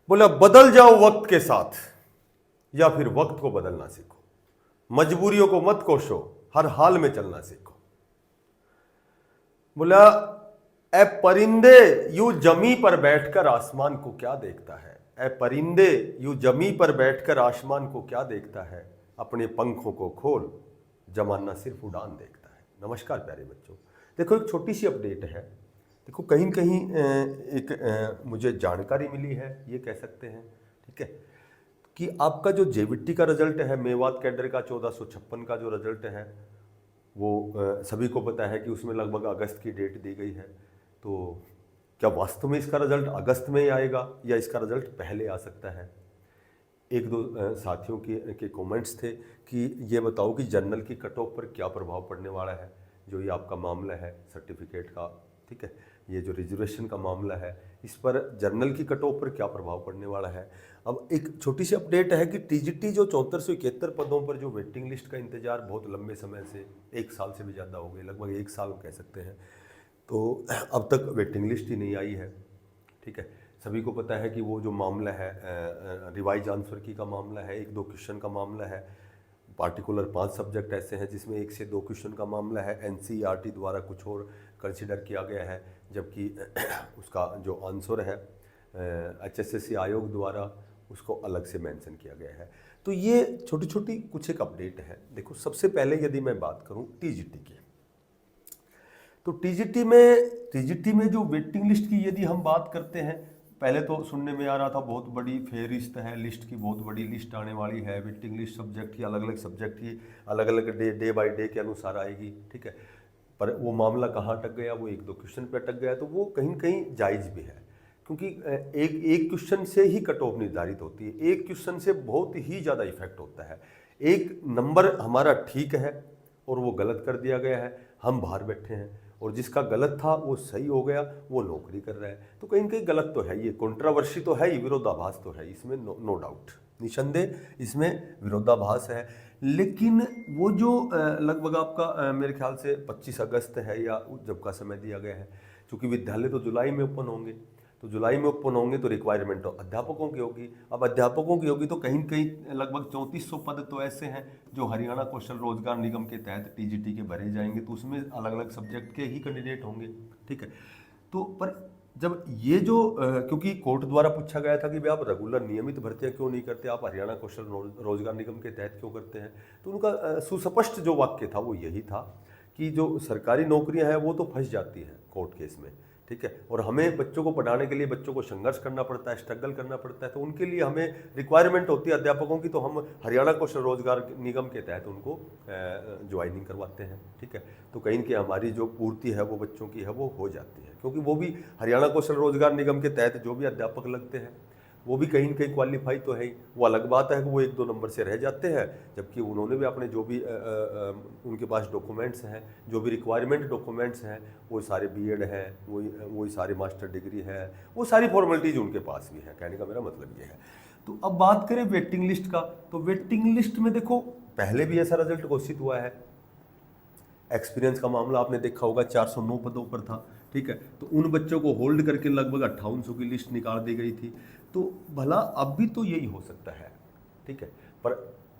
बोला बदल जाओ वक्त के साथ या फिर वक्त को बदलना सीखो, मजबूरियों को मत कोसो, हर हाल में चलना सीखो। बोला ए परिंदे यू जमी पर बैठकर आसमान को क्या देखता है, ए परिंदे यू जमी पर बैठकर आसमान को क्या देखता है, अपने पंखों को खोल जमाना सिर्फ उड़ान देखता है। नमस्कार प्यारे बच्चों, देखो एक छोटी सी अपडेट है। देखो कहीं न कहीं एक मुझे जानकारी मिली है, ये कह सकते हैं, ठीक है, कि आपका जो जेवीटी का रिजल्ट है, मेवात कैडर का 1456 का जो रिजल्ट है, वो सभी को पता है कि उसमें लगभग अगस्त की डेट दी गई है। तो क्या वास्तव में इसका रिजल्ट अगस्त में ही आएगा या इसका रिजल्ट पहले आ सकता है? एक दो साथियों के कमेंट्स थे कि ये बताओ कि जर्नल की कट ऑफ पर क्या प्रभाव पड़ने वाला है, जो ये आपका मामला है सर्टिफिकेट का, ठीक है, ये जो रिजर्वेशन का मामला है, इस पर जर्नल की कट ऑफ पर क्या प्रभाव पड़ने वाला है। अब एक छोटी सी अपडेट है कि टीजीटी जो 7471 पदों पर जो वेटिंग लिस्ट का इंतजार बहुत लंबे समय से, 1 साल से भी ज़्यादा हो गए, लगभग 1 साल कह सकते हैं, तो अब तक वेटिंग लिस्ट ही नहीं आई है, ठीक है। सभी को पता है कि वो जो मामला है रिवाइज आंसर की का मामला है, 1-2 क्वेश्चन का मामला है, पार्टिकुलर 5 सब्जेक्ट ऐसे हैं जिसमें 1 से 2 क्वेश्चन का मामला है, एनसीईआरटी द्वारा कुछ और कंसिडर किया गया है, जबकि उसका जो आंसर है एचएसएससी आयोग द्वारा उसको अलग से मेंशन किया गया है। तो ये छोटी छोटी कुछ एक अपडेट है। देखो सबसे पहले यदि मैं बात करूं टीजीटी की, तो टीजीटी में जो वेटिंग लिस्ट की यदि हम बात करते हैं, पहले तो सुनने में आ रहा था बहुत बड़ी फेहरिस्त है, लिस्ट की बहुत बड़ी लिस्ट आने वाली है, वेटिंग लिस्ट सब्जेक्ट की अलग अलग सब्जेक्ट की अलग अलग डे बाय डे के अनुसार आएगी, ठीक है। पर वो मामला कहाँ अटक गया, वो 1-2 क्वेश्चन पे अटक गया, तो वो कहीं न कहीं जायज़ भी है, क्योंकि एक एक क्वेश्चन से ही कट ऑफ निर्धारित होती है, एक क्वेश्चन से बहुत ही ज़्यादा इफेक्ट होता है। एक नंबर हमारा ठीक है और वो गलत कर दिया गया है, हम बाहर बैठे हैं, और जिसका गलत था वो सही हो गया, वो नौकरी कर रहा है, तो कहीं न कहीं गलत तो है, ये कंट्रोवर्सी तो है ही, विरोधाभास तो है इसमें, नो डाउट, निसंदेह इसमें विरोधाभास है। लेकिन वो जो लगभग आपका मेरे ख्याल से 25 अगस्त है या जब का समय दिया गया है, क्योंकि विद्यालय तो जुलाई में ओपन होंगे, तो जुलाई में ओपन होंगे तो रिक्वायरमेंट तो अध्यापकों की होगी। अब अध्यापकों की होगी तो कहीं कहीं लगभग 3400 पद तो ऐसे हैं जो हरियाणा कौशल रोजगार निगम के तहत टीजीटी के भरे जाएंगे, तो उसमें अलग अलग सब्जेक्ट के ही कैंडिडेट होंगे, ठीक है। तो पर जब ये जो क्योंकि कोर्ट द्वारा पूछा गया था कि भाई आप रेगुलर नियमित भर्तियां क्यों नहीं करते, आप हरियाणा कौशल रोजगार निगम के तहत क्यों करते हैं, तो उनका सुस्पष्ट जो वाक्य था वो यही था कि जो सरकारी नौकरियां हैं वो तो फंस जाती हैं कोर्ट केस में, ठीक है, और हमें बच्चों को पढ़ाने के लिए बच्चों को संघर्ष करना पड़ता है, स्ट्रगल करना पड़ता है, तो उनके लिए हमें रिक्वायरमेंट होती है अध्यापकों की, तो हम हरियाणा कौशल रोजगार निगम के तहत उनको ज्वाइनिंग करवाते हैं, ठीक है। तो कहीं कि हमारी जो पूर्ति है वो बच्चों की है वो हो जाती है, क्योंकि वो भी हरियाणा कौशल रोजगार निगम के तहत जो भी अध्यापक लगते हैं वो भी कहीं न कहीं क्वालिफाई तो है ही। वो अलग बात है कि वो 1-2 नंबर से रह जाते हैं, जबकि उन्होंने भी अपने जो भी उनके पास डॉक्यूमेंट्स हैं, जो भी रिक्वायरमेंट डॉक्यूमेंट्स हैं, वो सारे बीएड है, वही सारी मास्टर डिग्री है, वो सारी फॉर्मेलिटीज़ उनके पास भी है, कहने का मेरा मतलब ये है। तो अब बात करें वेटिंग लिस्ट का, तो वेटिंग लिस्ट में देखो पहले भी ऐसा रिजल्ट घोषित हुआ है, एक्सपीरियंस का मामला आपने देखा होगा, 409 पदों पर था, ठीक है, तो उन बच्चों को होल्ड करके लगभग 5800 की लिस्ट निकाल दी गई थी। तो भला अब भी तो यही हो सकता है, ठीक है, पर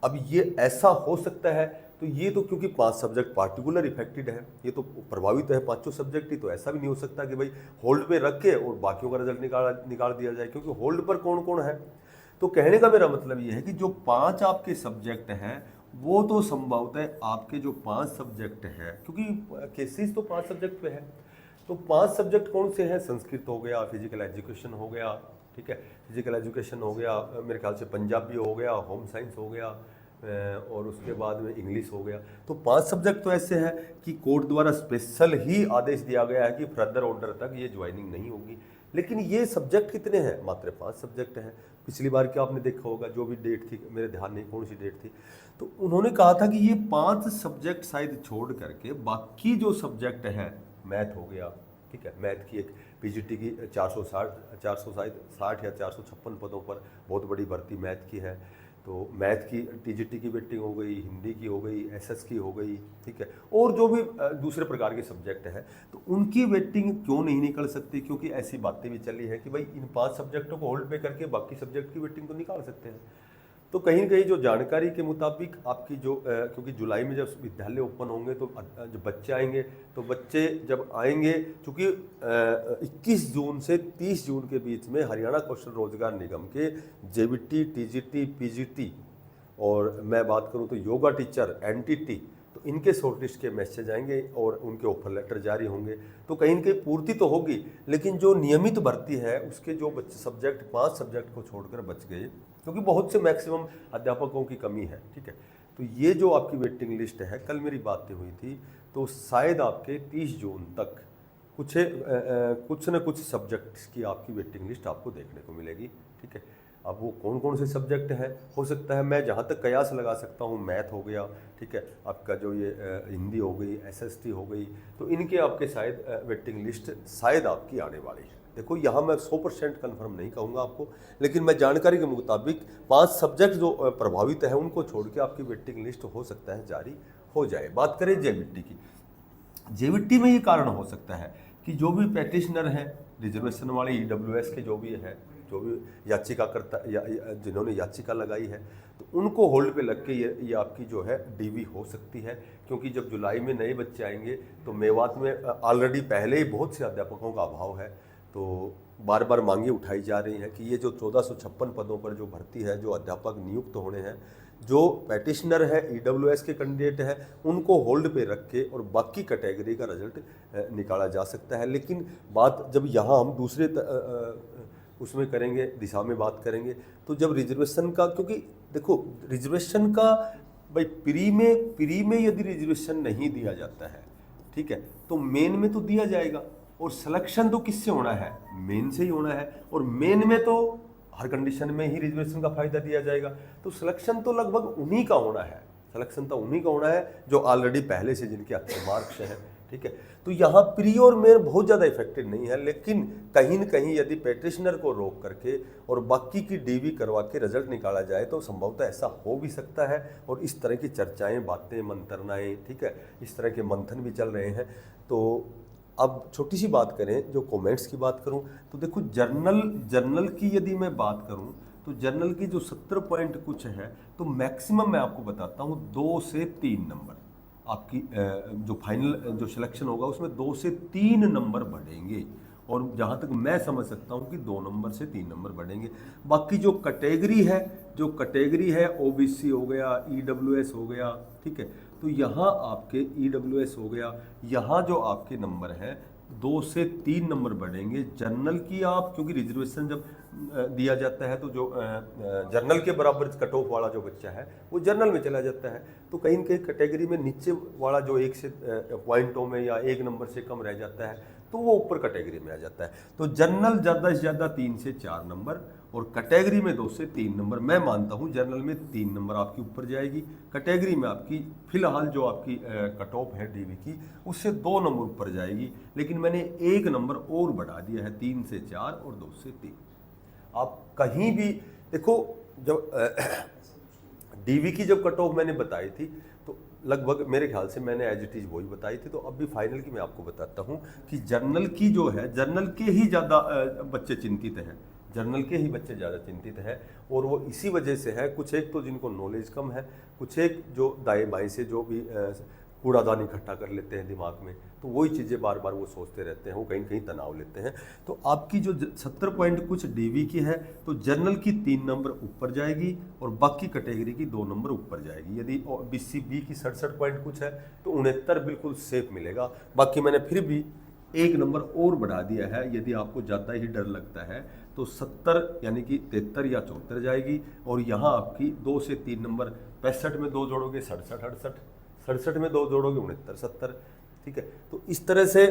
अब ये ऐसा हो सकता है, तो ये तो क्योंकि 5 सब्जेक्ट पार्टिकुलर इफेक्टेड है, ये तो प्रभावित है 5 सब्जेक्ट ही, तो ऐसा भी नहीं हो सकता कि भाई होल्ड पे रख के और बाकियों का रिजल्ट निकाल दिया जाए, क्योंकि होल्ड पर कौन कौन है। तो कहने का मेरा मतलब ये है कि जो 5 आपके सब्जेक्ट हैं वो तो संभवतः आपके जो 5 सब्जेक्ट हैं, क्योंकि केसेस तो 5 सब्जेक्ट पे है, तो 5 सब्जेक्ट कौन से हैं, संस्कृत हो गया, फिजिकल एजुकेशन हो गया, ठीक है, फिजिकल एजुकेशन हो गया, मेरे ख्याल से पंजाबी हो गया, होम साइंस हो गया, और उसके बाद में इंग्लिश हो गया। तो 5 सब्जेक्ट तो ऐसे हैं कि कोर्ट द्वारा स्पेशल ही आदेश दिया गया है कि फर्दर ऑर्डर तक ये ज्वाइनिंग नहीं होगी। लेकिन ये सब्जेक्ट कितने हैं, मात्र 5 सब्जेक्ट हैं। पिछली बार क्या आपने देखा होगा, जो भी डेट थी, मेरे ध्यान नहीं कौन सी डेट थी, तो उन्होंने कहा था कि ये 5 सब्जेक्ट शायद छोड़ करके बाकी जो सब्जेक्ट हैं, मैथ हो गया, ठीक है, मैथ की एक पीजीटी की 460 या 456 पदों पर बहुत बड़ी भर्ती मैथ की है, तो मैथ की टीजीटी की वेटिंग हो गई, हिंदी की हो गई, एसएस की हो गई, ठीक है, और जो भी दूसरे प्रकार के सब्जेक्ट हैं तो उनकी वेटिंग क्यों नहीं निकल सकती? क्योंकि ऐसी बातें भी चली है कि भाई इन 5 सब्जेक्टों को होल्ड पे करके बाकी सब्जेक्ट की वेटिंग तो निकाल सकते हैं। तो कहीं न कहीं जो जानकारी के मुताबिक आपकी जो क्योंकि जुलाई में जब विद्यालय ओपन होंगे तो जब बच्चे आएंगे, तो बच्चे जब आएंगे, चूँकि 21 जून से 30 जून के बीच में हरियाणा कौशल रोजगार निगम के जेबीटी, टीजीटी, पीजीटी और मैं बात करूं तो योगा टीचर, एनटीटी, तो इनके शॉर्ट लिस्ट के मैसेज आएंगे और उनके ऑफर लेटर जारी होंगे। तो कहीं न कहीं पूर्ति तो होगी, लेकिन जो नियमित भर्ती है उसके जो बच्चे सब्जेक्ट 5 सब्जेक्ट को छोड़कर बच गए, क्योंकि बहुत से मैक्सिमम अध्यापकों की कमी है, ठीक है। तो ये जो आपकी वेटिंग लिस्ट है, कल मेरी बातें हुई थी, तो शायद आपके 30 जून तक कुछ न कुछ सब्जेक्ट्स की आपकी वेटिंग लिस्ट आपको देखने को मिलेगी, ठीक है। अब वो कौन कौन से सब्जेक्ट हैं, हो सकता है, मैं जहाँ तक कयास लगा सकता हूँ, मैथ हो गया, ठीक है, आपका जो ये हिंदी हो गई, एसएसटी हो गई, तो इनके आपके शायद वेटिंग लिस्ट शायद आपकी आने वाली है। देखो यहाँ मैं 100% कन्फर्म नहीं कहूँगा आपको, लेकिन मैं जानकारी के मुताबिक 5 सब्जेक्ट जो प्रभावित है उनको छोड़ के आपकी वेटिंग लिस्ट हो सकता है जारी हो जाए। बात करें जेबीटी की, जेबीटी में ये कारण हो सकता है कि जो भी पैटिशनर हैं, रिजर्वेशन वाले ईडब्ल्यूएस के जो भी हैं, जो भी याचिकाकर्ता जिन्होंने याचिका लगाई है, तो उनको होल्ड पे लग के ये आपकी जो है डीवी हो सकती है। क्योंकि जब जुलाई में नए बच्चे आएंगे तो मेवात में ऑलरेडी पहले ही बहुत से अध्यापकों का अभाव है, तो बार बार मांगे उठाई जा रही हैं कि ये जो 1456 पदों पर जो भर्ती है, जो अध्यापक नियुक्त होने हैं, जो पैटिशनर है, ईडब्ल्यूएस के कैंडिडेट हैं, उनको होल्ड पे रख के और बाकी कैटेगरी का रिजल्ट निकाला जा सकता है। लेकिन बात जब यहाँ हम दूसरे उसमें करेंगे, दिशा में बात करेंगे, तो जब रिजर्वेशन का, क्योंकि देखो रिजर्वेशन का भाई प्री में यदि रिजर्वेशन नहीं दिया जाता है, ठीक है, तो मेन में तो दिया जाएगा, और सिलेक्शन तो किससे होना है? मेन से ही होना है, और मेन में तो हर कंडीशन में ही रिजर्वेशन का फायदा दिया जाएगा। तो सिलेक्शन तो लगभग उन्हीं का होना है, सिलेक्शन तो उन्हीं का होना है जो ऑलरेडी पहले से जिनके अच्छे मार्क्स हैं, ठीक है। तो यहाँ प्री और मेन बहुत ज़्यादा इफेक्टेड नहीं है, लेकिन कहीं न कहीं यदि पैटिशनर को रोक करके और बाकी की डीवी करवा के रिजल्ट निकाला जाए तो संभवतः ऐसा हो भी सकता है। और इस तरह की चर्चाएं, बातें, मंत्रणाएं, ठीक है, इस तरह के मंथन भी चल रहे हैं। तो अब छोटी सी बात करें, जो कमेंट्स की बात करूं तो देखो जर्नल की यदि मैं बात करूं तो जर्नल की जो 70 पॉइंट कुछ है, तो मैक्सिमम मैं आपको बताता हूं 2 से 3 नंबर आपकी जो फाइनल जो सिलेक्शन होगा उसमें 2 से 3 नंबर बढ़ेंगे, और जहाँ तक मैं समझ सकता हूँ कि 2 नंबर से 3 नंबर बढ़ेंगे। बाकी जो कैटेगरी है ओबीसी हो गया, ईडब्ल्यूएस हो गया, ठीक है, तो यहाँ आपके ईडब्ल्यूएस हो गया, यहाँ जो आपके नंबर हैं 2 से 3 नंबर बढ़ेंगे। जर्नल की आप, क्योंकि रिजर्वेशन जब दिया जाता है तो जो जर्नल के बराबर कट ऑफ वाला जो बच्चा है वो जर्नल में चला जाता है, तो कहीं न कहीं कैटेगरी में नीचे वाला जो 1 से पॉइंटों में या 1 नंबर से कम रह जाता है तो वो ऊपर कैटेगरी में आ जाता है। तो जर्नल ज़्यादा से ज़्यादा 3 से 4 नंबर और कैटेगरी में 2 से 3 नंबर। मैं मानता हूँ जर्नल में 3 नंबर आपकी ऊपर जाएगी, कैटेगरी में आपकी फिलहाल जो आपकी कट ऑफ है डीवी की उससे 2 नंबर ऊपर जाएगी, लेकिन मैंने 1 नंबर और बढ़ा दिया है, 3 से 4 और 2 से 3। आप कहीं भी देखो, जब डीवी की जब कट ऑफ मैंने बताई थी तो लगभग मेरे ख्याल से मैंने एज इट इज वही बताई थी। तो अब भी फाइनल की मैं आपको बताता हूँ कि जर्नल की जो है, जर्नल के ही ज़्यादा बच्चे चिंतित हैं, जर्नल के ही बच्चे ज़्यादा चिंतित हैं, और वो इसी वजह से है। कुछ एक तो जिनको नॉलेज कम है, कुछ एक जो दाएं बाएं से जो भी कूड़ादान इकट्ठा कर लेते हैं दिमाग में, तो वही चीज़ें बार बार वो सोचते रहते हैं, वो कहीं कहीं तनाव लेते हैं। तो आपकी जो 70 पॉइंट कुछ डीवी की है तो जर्नल की 3 नंबर ऊपर जाएगी और बाकी कैटेगरी की 2 नंबर ऊपर जाएगी। यदि बीसीबी की 67 पॉइंट कुछ है तो 69 बिल्कुल सेफ मिलेगा। बाकी मैंने फिर भी 1 नंबर और बढ़ा दिया है, यदि आपको ज़्यादा ही डर लगता है तो 70 यानी कि 73 या 74 जाएगी, और यहाँ आपकी 2 से 3 नंबर 65 में 2 जोड़ोगे 67, 67 में 2 जोड़ोगे 69, 70, ठीक है। तो इस तरह से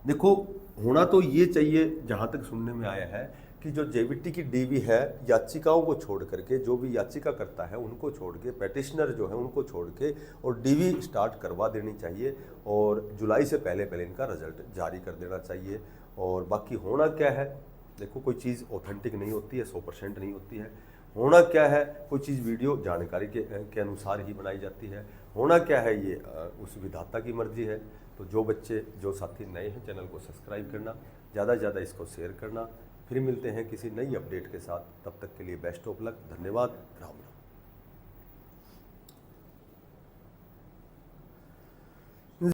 देखो, होना तो ये चाहिए, जहाँ तक सुनने में आया है कि जो जेबीटी की डीवी है, याचिकाओं को छोड़ करके, जो भी याचिका करता है उनको छोड़ के, पैटिशनर जो है उनको छोड़ के, और डीवी स्टार्ट करवा देनी चाहिए, और जुलाई से पहले पहले इनका रिजल्ट जारी कर देना चाहिए। और बाकी होना क्या है, देखो कोई चीज़ ऑथेंटिक नहीं होती है, 100% नहीं होती है, होना क्या है, कोई चीज़ वीडियो जानकारी के अनुसार ही बनाई जाती है। होना क्या है ये उस विधाता की मर्जी है। तो जो बच्चे जो साथी नए हैं, चैनल को सब्सक्राइब करना, ज़्यादा से ज़्यादा इसको शेयर करना। फिर मिलते हैं किसी नई अपडेट के साथ, तब तक के लिए बेस्ट ऑफ लक। धन्यवाद। राम राम।